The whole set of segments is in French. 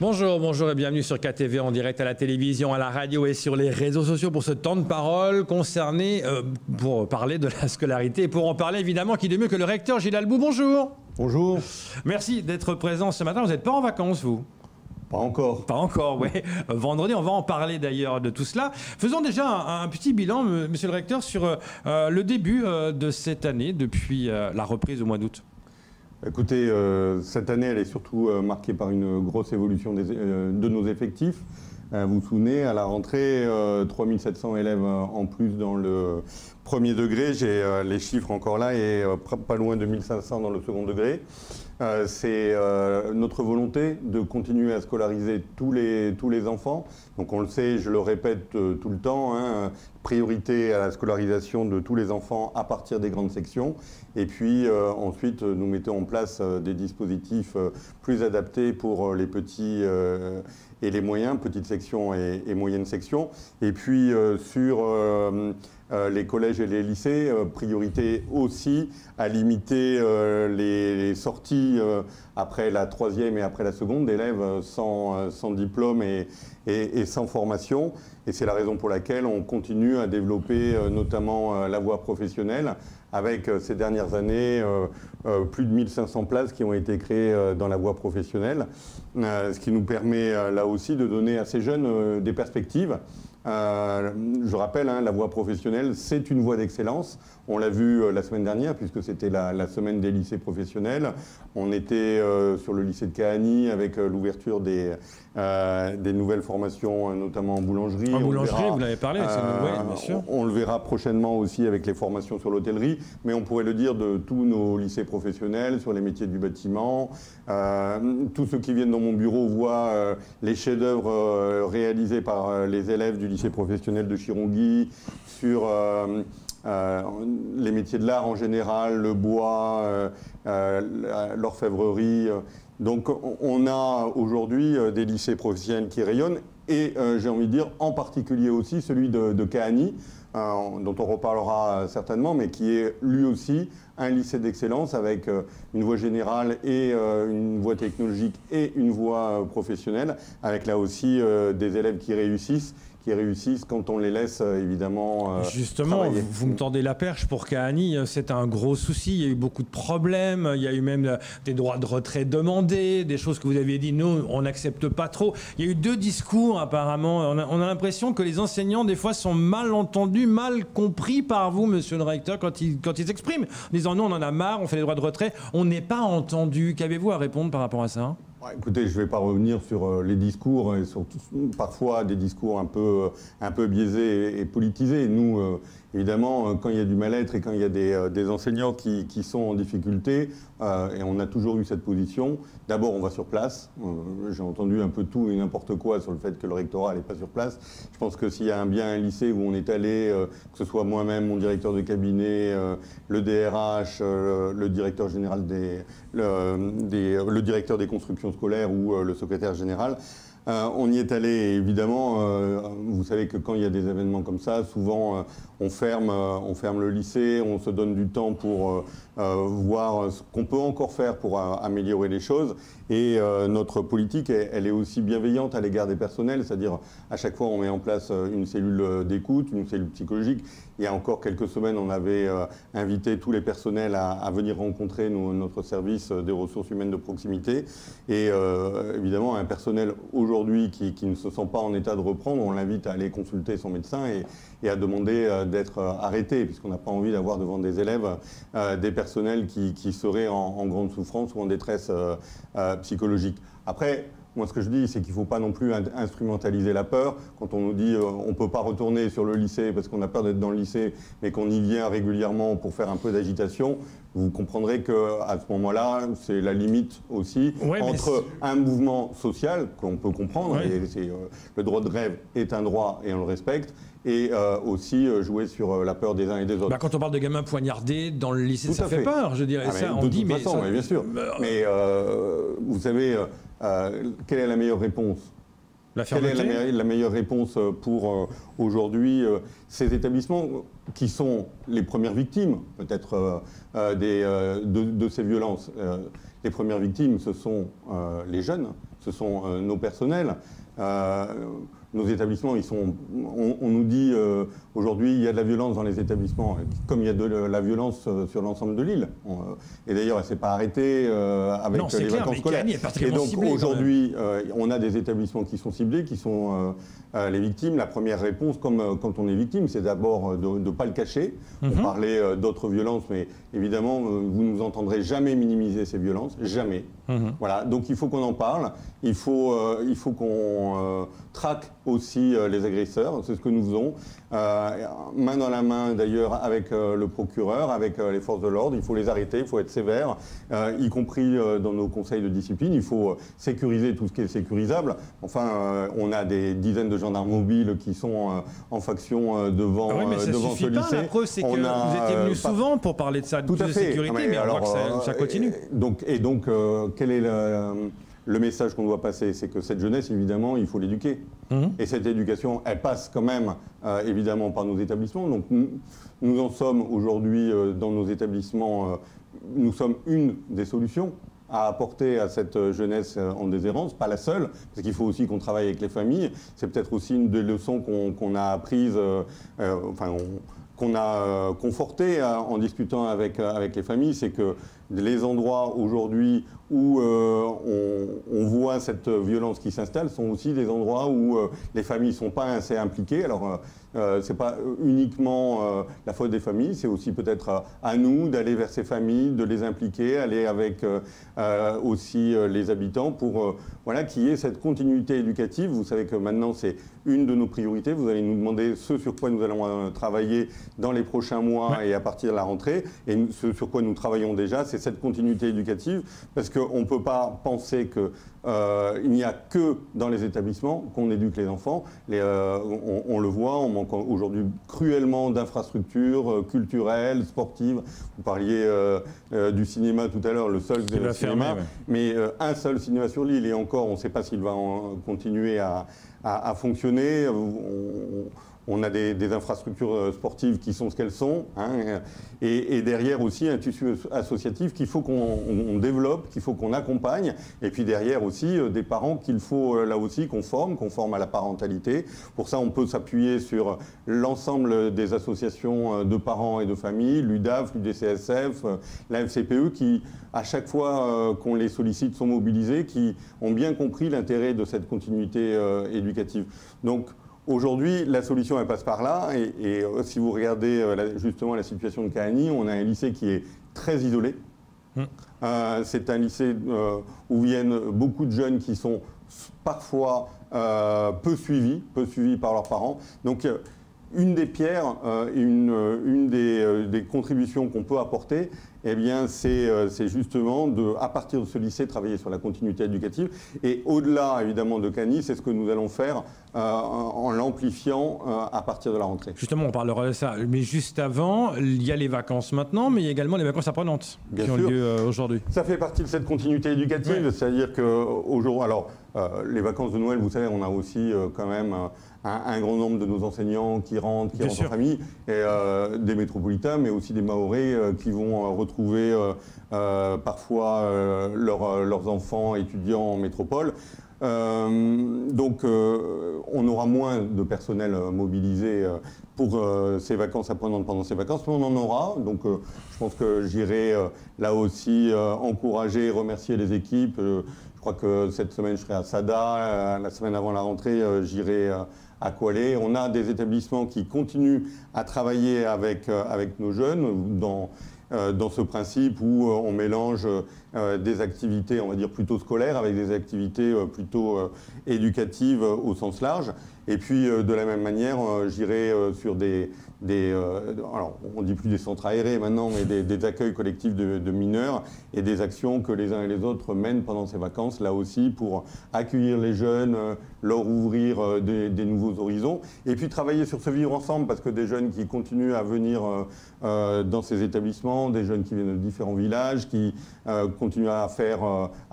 Bonjour, bonjour et bienvenue sur KTV en direct à la télévision, à la radio et sur les réseaux sociaux pour ce temps de parole concerné pour parler de la scolarité et pour en parler évidemment qui de mieux que le recteur Gilles Albou. Bonjour. Bonjour. Merci d'être présent ce matin. Vous n'êtes pas en vacances, vous? Pas encore. Pas encore, oui. Vendredi, on va en parler d'ailleurs de tout cela. Faisons déjà un petit bilan, monsieur le recteur, sur le début de cette année, depuis la reprise au mois d'août. Écoutez, cette année, elle est surtout marquée par une grosse évolution de nos effectifs. Vous vous souvenez, à la rentrée, 3700 élèves en plus dans le premier degré. J'ai les chiffres encore là et pas loin de 1500 dans le second degré. C'est notre volonté de continuer à scolariser tous les enfants. Donc on le sait, je le répète tout le temps, hein, priorité à la scolarisation de tous les enfants à partir des grandes sections. Et puis ensuite, nous mettons en place des dispositifs plus adaptés pour les petits et les moyens, petites sections et moyennes sections. Et puis sur les collèges et les lycées, priorité aussi à limiter les sorties après la troisième et après la seconde d'élèves sans diplôme et sans formation. Et c'est la raison pour laquelle on continue à développer notamment la voie professionnelle avec ces dernières années plus de 1500 places qui ont été créées dans la voie professionnelle, ce qui nous permet là aussi de donner à ces jeunes des perspectives. Je rappelle, hein, la voie professionnelle, c'est une voie d'excellence. On l'a vu la semaine dernière, puisque c'était la semaine des lycées professionnels. On était sur le lycée de Cahagny avec l'ouverture des nouvelles formations, notamment en boulangerie. En boulangerie, vous l'avez parlé, ouais, bien sûr. On le verra prochainement aussi avec les formations sur l'hôtellerie, mais on pourrait le dire de tous nos lycées professionnels, sur les métiers du bâtiment. Tous ceux qui viennent dans mon bureau voient les chefs-d'œuvre réalisés par les élèves du lycée professionnel de Chirongui, sur les métiers de l'art en général, le bois, l'orfèvrerie. Donc on a aujourd'hui des lycées professionnels qui rayonnent et j'ai envie de dire en particulier aussi celui de Cahagny, dont on reparlera certainement, mais qui est lui aussi un lycée d'excellence avec une voie générale et une voie technologique et une voie professionnelle, avec là aussi des élèves qui réussissent quand on les laisse évidemment Justement, travailler. Vous me tendez la perche pour Cahagny, c'est un gros souci, il y a eu beaucoup de problèmes, il y a eu même des droits de retrait demandés, des choses que vous aviez dit, nous on n'accepte pas trop. Il y a eu deux discours apparemment, on a l'impression que les enseignants des fois sont mal entendus, mal compris par vous, monsieur le recteur, quand ils s'expriment, en disant non on en a marre, on fait les droits de retrait, on n'est pas entendu. Qu'avez-vous à répondre par rapport à ça ? Écoutez, je ne vais pas revenir sur les discours, et sur parfois des discours un peu biaisés et politisés. Nous, évidemment, quand il y a du mal-être et quand il y a des enseignants qui sont en difficulté, et on a toujours eu cette position, d'abord on va sur place. J'ai entendu un peu tout et n'importe quoi sur le fait que le rectorat n'allait pas sur place. Je pense que s'il y a bien un lycée où on est allé, que ce soit moi-même, mon directeur de cabinet, le DRH, le directeur général le directeur des constructions scolaires ou le secrétaire général, on y est allé, évidemment. Vous savez que quand il y a des événements comme ça, souvent on ferme le lycée, on se donne du temps pour voir ce qu'on peut encore faire pour améliorer les choses. Et notre politique, elle est aussi bienveillante à l'égard des personnels, c'est-à-dire à chaque fois on met en place une cellule d'écoute, une cellule psychologique. Il y a encore quelques semaines, on avait invité tous les personnels à venir rencontrer notre service des ressources humaines de proximité. Et évidemment, un personnel aujourd'hui qui ne se sent pas en état de reprendre, on l'invite à aller consulter son médecin et à demander d'être arrêté, puisqu'on n'a pas envie d'avoir devant des élèves des personnels qui seraient en grande souffrance ou en détresse psychologique. Après, moi, ce que je dis, c'est qu'il ne faut pas non plus instrumentaliser la peur. Quand on nous dit on ne peut pas retourner sur le lycée parce qu'on a peur d'être dans le lycée, mais qu'on y vient régulièrement pour faire un peu d'agitation, vous comprendrez qu'à ce moment-là, c'est la limite aussi entre un mouvement social qu'on peut comprendre, et le droit de grève est un droit et on le respecte, et aussi jouer sur la peur des uns et des autres. Quand on parle de gamins poignardés dans le lycée, ça fait peur, je dirais. Ça, on dit, mais bien sûr. Mais vous savez, quelle est la meilleure réponse ? Quelle est la meilleure réponse pour aujourd'hui ces établissements ? qui sont les premières victimes, peut-être de ces violences. Les premières victimes, ce sont les jeunes, ce sont nos personnels. Nos établissements, on nous dit aujourd'hui il y a de la violence dans les établissements, comme il y a de la violence sur l'ensemble de l'île. Et d'ailleurs, elle ne s'est pas arrêtée avec les vacances scolaires. Et donc aujourd'hui, on a des établissements qui sont ciblés, qui sont les victimes. La première réponse, comme quand on est victime, c'est d'abord de ne pas le cacher. On parlait d'autres violences, mais évidemment, vous ne nous entendrez jamais minimiser ces violences, jamais. Voilà, donc il faut qu'on en parle, il faut qu'on traque aussi les agresseurs, c'est ce que nous faisons, main dans la main d'ailleurs avec le procureur, avec les forces de l'ordre, il faut les arrêter, il faut être sévère, y compris dans nos conseils de discipline, il faut sécuriser tout ce qui est sécurisable. Enfin, on a des dizaines de gendarmes mobiles qui sont en faction devant, devant ce lycée. La preuve, c'est que vous étiez venu souvent pour parler de ça, de sécurité, mais on voit que ça continue. Donc, quel est le message qu'on doit passer? C'est que cette jeunesse, évidemment, il faut l'éduquer. Et cette éducation, elle passe quand même, évidemment, par nos établissements. Donc, nous en sommes aujourd'hui dans nos établissements, nous sommes une des solutions à apporter à cette jeunesse en déshérence, pas la seule, parce qu'il faut aussi qu'on travaille avec les familles. C'est peut-être aussi une des leçons qu'on a apprises, qu'on a confortées en discutant avec les familles, c'est que les endroits aujourd'hui où on voit cette violence qui s'installe sont aussi des endroits où les familles ne sont pas assez impliquées. Alors, ce n'est pas uniquement la faute des familles, c'est aussi peut-être à nous d'aller vers ces familles, de les impliquer, aller avec aussi les habitants pour voilà, qu'il y ait cette continuité éducative. Vous savez que maintenant, c'est une de nos priorités. Vous allez nous demander ce sur quoi nous allons travailler dans les prochains mois et à partir de la rentrée. Et ce sur quoi nous travaillons déjà, c'est cette continuité éducative, parce qu'on ne peut pas penser qu'il n'y a que dans les établissements qu'on éduque les enfants. On le voit, on manque aujourd'hui cruellement d'infrastructures culturelles, sportives. Vous parliez du cinéma tout à l'heure, le seul cinéma, fermé, mais un seul cinéma sur l'île, et encore, on ne sait pas s'il va continuer à fonctionner. On a des infrastructures sportives qui sont ce qu'elles sont, hein, et derrière aussi un tissu associatif qu'il faut qu'on développe, qu'il faut qu'on accompagne, et puis derrière aussi des parents qu'il faut là aussi qu'on forme à la parentalité. Pour ça, on peut s'appuyer sur l'ensemble des associations de parents et de familles, l'UDAF, l'UDCSF, la FCPE, qui à chaque fois qu'on les sollicite sont mobilisés, qui ont bien compris l'intérêt de cette continuité éducative. Donc, aujourd'hui, la solution, elle passe par là. Et si vous regardez justement la situation de Kahani, on a un lycée qui est très isolé. C'est un lycée où viennent beaucoup de jeunes qui sont parfois peu suivis par leurs parents. Donc, une des pierres, une des contributions qu'on peut apporter, eh bien, c'est justement à partir de ce lycée, travailler sur la continuité éducative. Et au-delà, évidemment, de Kahani, c'est ce que nous allons faire en l'amplifiant à partir de la rentrée. Justement, on parlera de ça. Mais juste avant, il y a les vacances maintenant, mais il y a également les vacances apprenantes qui ont lieu aujourd'hui. Ça fait partie de cette continuité éducative, c'est-à-dire qu'aujourd'hui, alors, les vacances de Noël, vous savez, on a aussi quand même un grand nombre de nos enseignants qui rentrent en famille, et des métropolitains, mais aussi des Mahorais qui vont retrouver parfois leurs enfants étudiants en métropole. Donc on aura moins de personnel mobilisé pour ces vacances apprenantes pendant ces vacances, mais on en aura. Donc je pense que j'irai là aussi encourager et remercier les équipes. Je crois que cette semaine je serai à Sada, la semaine avant la rentrée j'irai à Kuala. On a des établissements qui continuent à travailler avec nos jeunes dans ce principe où on mélange des activités, on va dire, plutôt scolaires avec des activités plutôt éducatives au sens large. Et puis, de la même manière, j'irai sur alors, on ne dit plus des centres aérés maintenant, mais des accueils collectifs de mineurs et des actions que les uns et les autres mènent pendant ces vacances, là aussi, pour accueillir les jeunes, leur ouvrir des nouveaux horizons. Et puis, travailler sur ce vivre ensemble, parce que des jeunes qui continuent à venir dans ces établissements, des jeunes qui viennent de différents villages, qui continuent à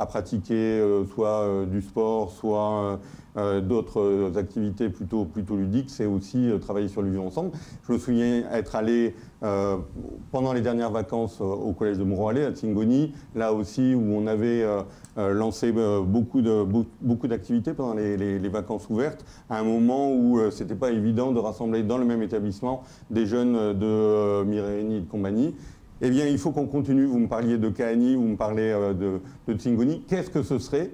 pratiquer soit du sport, soit d'autres activités activité plutôt ludique, c'est aussi travailler sur le vivre ensemble. Je me souviens être allé pendant les dernières vacances au collège de Mouroalé, à Tsingoni, là aussi où on avait lancé beaucoup d'activités pendant les vacances ouvertes, à un moment où c'était pas évident de rassembler dans le même établissement des jeunes de Mireini et de compagnie. Eh bien, il faut qu'on continue. Vous me parliez de Kahani, vous me parlez de Tsingoni. Qu'est-ce que ce serait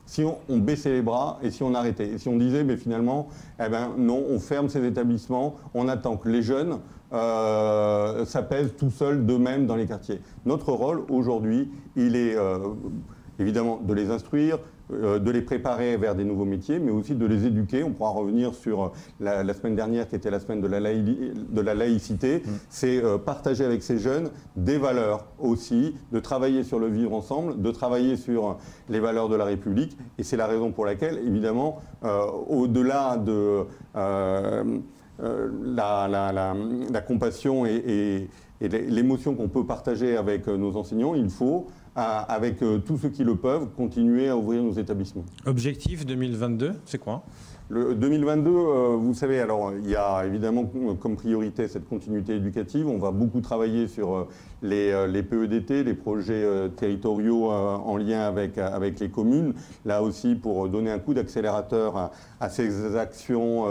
si on baissait les bras et si on arrêtait? Et si on disait, mais finalement, eh ben, non, on ferme ces établissements, on attend que les jeunes s'apaisent tout seuls d'eux-mêmes dans les quartiers. Notre rôle, aujourd'hui, il est évidemment de les instruire, de les préparer vers des nouveaux métiers, mais aussi de les éduquer. On pourra revenir sur la semaine dernière, qui était la semaine de la laïcité. C'est partager avec ces jeunes des valeurs aussi, de travailler sur le vivre ensemble, de travailler sur les valeurs de la République. Et c'est la raison pour laquelle, évidemment, au-delà de la compassion et l'émotion qu'on peut partager avec nos enseignants, il faut, avec tous ceux qui le peuvent, continuer à ouvrir nos établissements. Objectif 2022, c'est quoi? Le 2022, vous savez, alors il y a évidemment comme priorité cette continuité éducative. On va beaucoup travailler sur les PEDT, les projets territoriaux en lien avec les communes. Là aussi, pour donner un coup d'accélérateur à ces actions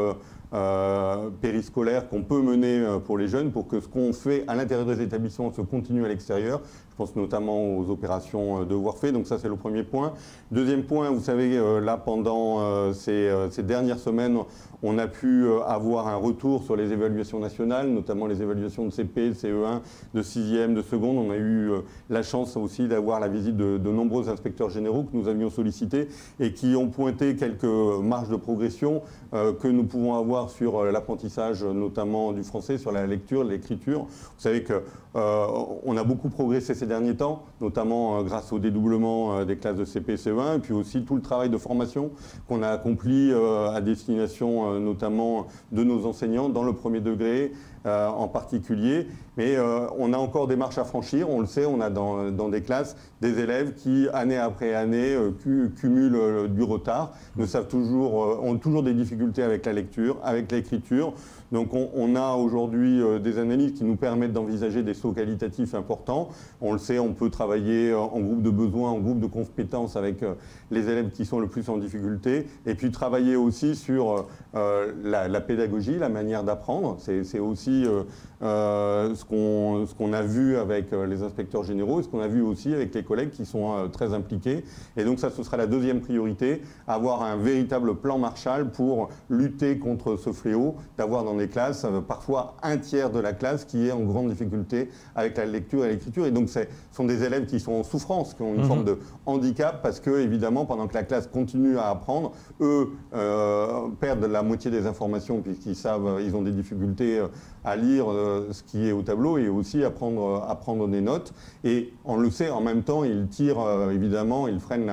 périscolaires qu'on peut mener pour les jeunes, pour que ce qu'on fait à l'intérieur des établissements se continue à l'extérieur. Je pense notamment aux opérations Devoirs faits, donc ça c'est le premier point. Deuxième point, vous savez, là pendant ces dernières semaines, on a pu avoir un retour sur les évaluations nationales, notamment les évaluations de CP, CE1, de 6e, de seconde. On a eu la chance aussi d'avoir la visite de nombreux inspecteurs généraux que nous avions sollicités et qui ont pointé quelques marges de progression que nous pouvons avoir sur l'apprentissage, notamment du français, sur la lecture, l'écriture. Vous savez qu'on a beaucoup progressé ces derniers temps, notamment grâce au dédoublement des classes de CP et CE1, et puis aussi tout le travail de formation qu'on a accompli à destination notamment de nos enseignants dans le premier degré en particulier. Mais on a encore des marches à franchir. On le sait, on a dans des classes des élèves qui, année après année, cumulent du retard, ont toujours des difficultés avec la lecture, avec l'écriture. Donc on a aujourd'hui des analyses qui nous permettent d'envisager des sauts qualitatifs importants. On le sait, on peut travailler en groupe de besoins, en groupe de compétences avec les élèves qui sont le plus en difficulté. Et puis travailler aussi sur la pédagogie, la manière d'apprendre. C'est aussi ce qu'on a vu avec les inspecteurs généraux et ce qu'on a vu aussi avec les collègues qui sont très impliqués. Et donc ça, ce sera la deuxième priorité, avoir un véritable plan Marshall pour lutter contre ce fléau, d'avoir dans les classes parfois un tiers de la classe qui est en grande difficulté avec la lecture et l'écriture. Et donc ce sont des élèves qui sont en souffrance, qui ont une forme de handicap parce que, évidemment, pendant que la classe continue à apprendre, eux perdent la moitié des informations puisqu'ils savent, ils ont des difficultés à lire ce qui est au tableau et aussi à prendre des notes. Et on le sait, en même temps, ils tirent, évidemment, ils freinent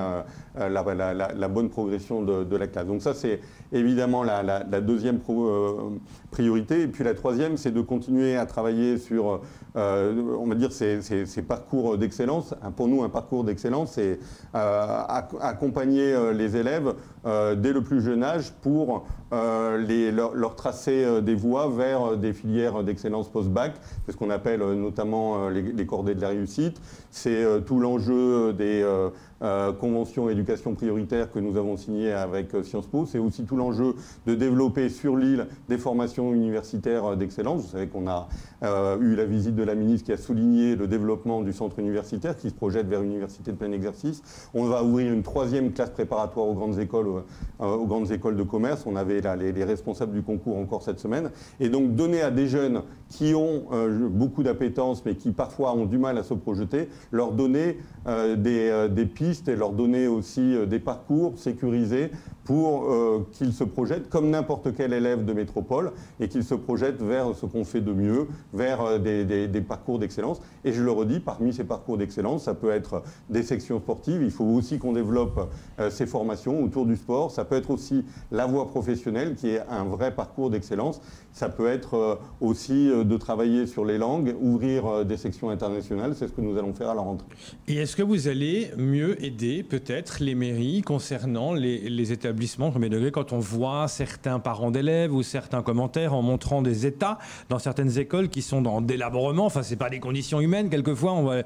la bonne progression de la classe. Donc ça, c'est évidemment la deuxième priorité. Et puis la troisième, c'est de continuer à travailler sur, on va dire, ces parcours d'excellence. Pour nous, un parcours d'excellence, c'est accompagner les élèves dès le plus jeune âge pour leur tracer des voies vers des filières d'excellence post-bac. C'est ce qu'on appelle notamment les cordées de la réussite. C'est tout l'enjeu des conventions éducation prioritaire que nous avons signées avec Sciences Po. C'est aussi tout l'enjeu de développer sur l'île des formations universitaires d'excellence. Vous savez qu'on a eu la visite de la ministre qui a souligné le développement du centre universitaire qui se projette vers une université de plein exercice. On va ouvrir une troisième classe préparatoire aux grandes écoles de commerce. On avait là les responsables du concours encore cette semaine. Et donc donner à des jeunes qui ont beaucoup d'appétence mais qui parfois ont du mal à se projeter, leur donner des pistes et leur donner aussi des parcours sécurisés pour qu'ils se projettent comme n'importe quel élève de métropole et qu'ils se projettent vers ce qu'on fait de mieux, vers des parcours d'excellence. Et je le redis, parmi ces parcours d'excellence, ça peut être des sections sportives. Il faut aussi qu'on développe ces formations autour du sport. Ça peut être aussi la voie professionnelle professionnel qui ait un vrai parcours d'excellence. Ça peut être aussi de travailler sur les langues, ouvrir des sections internationales, c'est ce que nous allons faire à la rentrée. Et est-ce que vous allez mieux aider peut-être les mairies concernant les établissements premier degré quand on voit certains parents d'élèves ou certains commentaires en montrant des états dans certaines écoles qui sont dans délabrement, enfin c'est pas des conditions humaines quelquefois,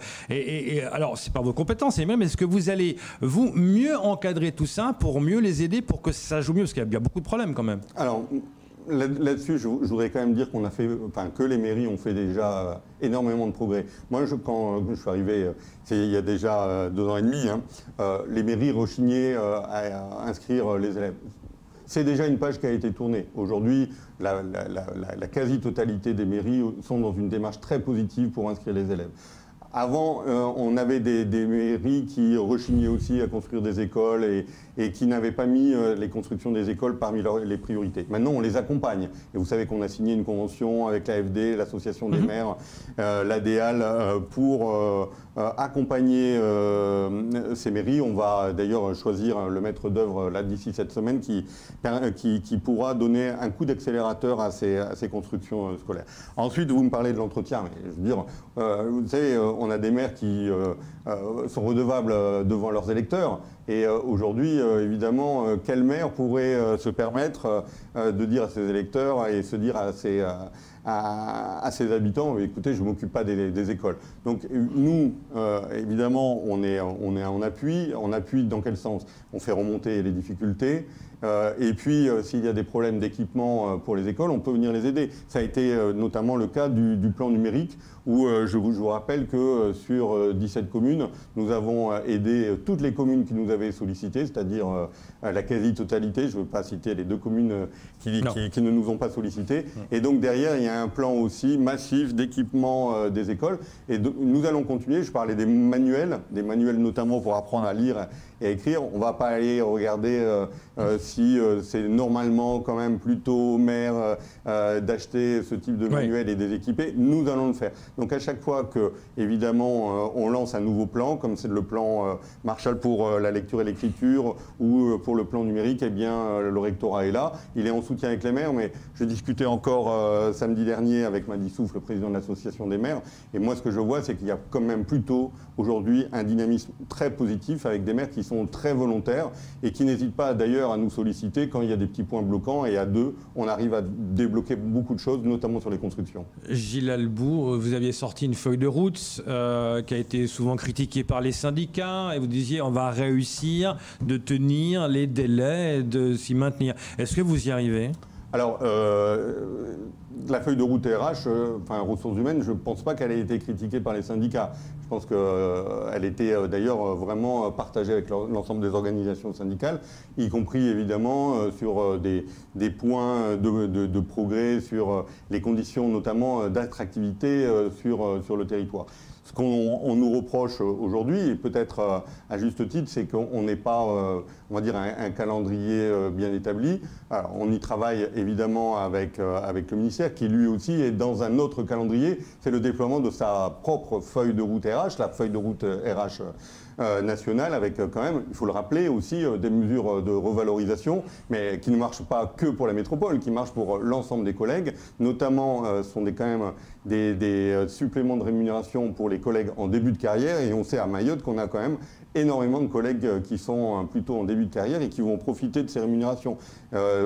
alors c'est pas vos compétences, et même est-ce que vous allez vous mieux encadrer tout ça pour mieux les aider pour que ça joue mieux, parce qu'il y a beaucoup de problèmes quand même. Alors, là-dessus, je voudrais quand même dire que les mairies ont fait déjà énormément de progrès. Moi, quand je suis arrivé, il y a déjà 2 ans et demi, les mairies rechignaient à inscrire les élèves. C'est déjà une page qui a été tournée. Aujourd'hui, la quasi-totalité des mairies sont dans une démarche très positive pour inscrire les élèves. Avant, on avait des mairies qui rechignaient aussi à construire des écoles et qui n'avaient pas mis les constructions des écoles parmi les priorités. Maintenant, on les accompagne. Et vous savez qu'on a signé une convention avec l'AFD, l'Association des maires, l'ADEAL, pour accompagner ces mairies. On va d'ailleurs choisir le maître d'œuvre là d'ici cette semaine qui pourra donner un coup d'accélérateur à ces constructions scolaires. Ensuite, vous me parlez de l'entretien. Je veux dire, vous savez, on a des maires qui sont redevables devant leurs électeurs. Et aujourd'hui, évidemment, quel maire pourrait se permettre de dire à ses électeurs et se dire à ses habitants, écoutez, je ne m'occupe pas des écoles. Donc nous, évidemment, on est en appui. On appuie dans quel sens? On fait remonter les difficultés. Et puis, s'il y a des problèmes d'équipement pour les écoles, on peut venir les aider. Ça a été notamment le cas du plan numérique, où je vous rappelle que sur 17 communes, nous avons aidé toutes les communes qui nous avaient sollicité, c'est-à-dire la quasi-totalité. Je ne veux pas citer les 2 communes qui ne nous ont pas sollicité. Et donc derrière, il y a un plan aussi massif d'équipement des écoles. Et nous allons continuer. Je parlais des manuels notamment pour apprendre à lire et à écrire. On ne va pas aller regarder si c'est normalement quand même plutôt au maire d'acheter ce type de manuel et des équiper. Nous allons le faire. Donc à chaque fois que, évidemment, on lance un nouveau plan, comme c'est le plan Marshall pour la lecture et l'écriture ou pour le plan numérique, eh bien le rectorat est là. Il est en soutien avec les maires, mais je discutais encore samedi dernier avec Madi Souf, le président de l'association des maires. Et moi, ce que je vois, c'est qu'il y a quand même plutôt aujourd'hui un dynamisme très positif avec des maires qui sont très volontaires et qui n'hésitent pas d'ailleurs à nous solliciter quand il y a des petits points bloquants. Et à 2, on arrive à débloquer beaucoup de choses, notamment sur les constructions. Gilles Albour, vous aviez sorti une feuille de route qui a été souvent critiquée par les syndicats et vous disiez on va réussir de tenir les délais, de s'y maintenir. Est-ce que vous y arrivez ? Alors, la feuille de route RH, ressources humaines, je ne pense pas qu'elle ait été critiquée par les syndicats. Je pense qu'elle était d'ailleurs vraiment partagée avec l'ensemble des organisations syndicales, y compris évidemment sur des points de progrès, sur les conditions notamment d'attractivité sur le territoire. Ce qu'on nous reproche aujourd'hui, et peut-être à juste titre, c'est qu'on n'est pas, on va dire, un calendrier bien établi. Alors, on y travaille évidemment avec le ministère, qui lui aussi est dans un autre calendrier. C'est le déploiement de sa propre feuille de route RH, la feuille de route RH nationale, avec quand même, il faut le rappeler aussi, des mesures de revalorisation, mais qui ne marchent pas que pour la métropole, qui marchent pour l'ensemble des collègues. Notamment, ce sont quand même des suppléments de rémunération pour les collègues en début de carrière. Et on sait à Mayotte qu'on a quand même énormément de collègues qui sont plutôt en début de carrière et qui vont profiter de ces rémunérations.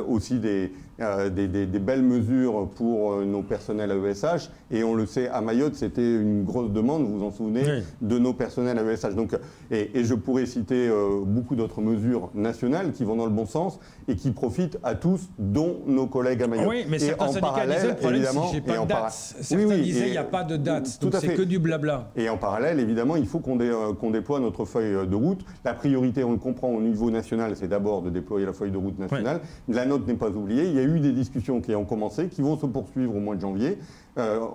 Aussi des belles mesures pour nos personnels AESH. Et on le sait, à Mayotte, c'était une grosse demande, vous vous en souvenez, oui, de nos personnels AESH. Donc, et je pourrais citer beaucoup d'autres mesures nationales qui vont dans le bon sens et qui profitent à tous, dont nos collègues à Mayotte. Oui, mais certains syndicats disaient, le problème, c'est que j'ai pas de date. Certains disaient, il n'y a pas de date, donc c'est que du blabla. Et en parallèle, évidemment, il faut qu'on déploie notre feuille de route. La priorité, on le comprend au niveau national, c'est d'abord de déployer la feuille de route nationale. Oui. La nôtre n'est pas oubliée. Il y a eu des discussions qui ont commencé, qui vont se poursuivre au mois de janvier.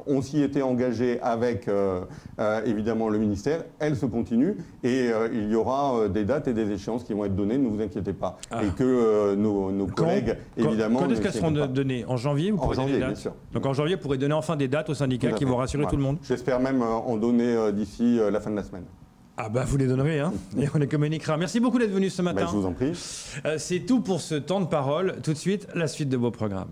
On s'y était engagé avec, évidemment, le ministère. Elle se continue et il y aura des dates et des échéances qui vont être données, ne vous inquiétez pas. Et que nos collègues, évidemment... Quand est-ce qu'elles seront données? En janvier? En janvier, bien sûr. Donc en janvier, vous pourrez donner enfin des dates aux syndicats qui vont rassurer tout le monde? J'espère même en donner d'ici la fin de la semaine. Ah bah vous les donnerez, hein, et on les communiquera. Merci beaucoup d'être venu ce matin. Je vous en prie. C'est tout pour ce temps de parole. Tout de suite, la suite de vos programmes.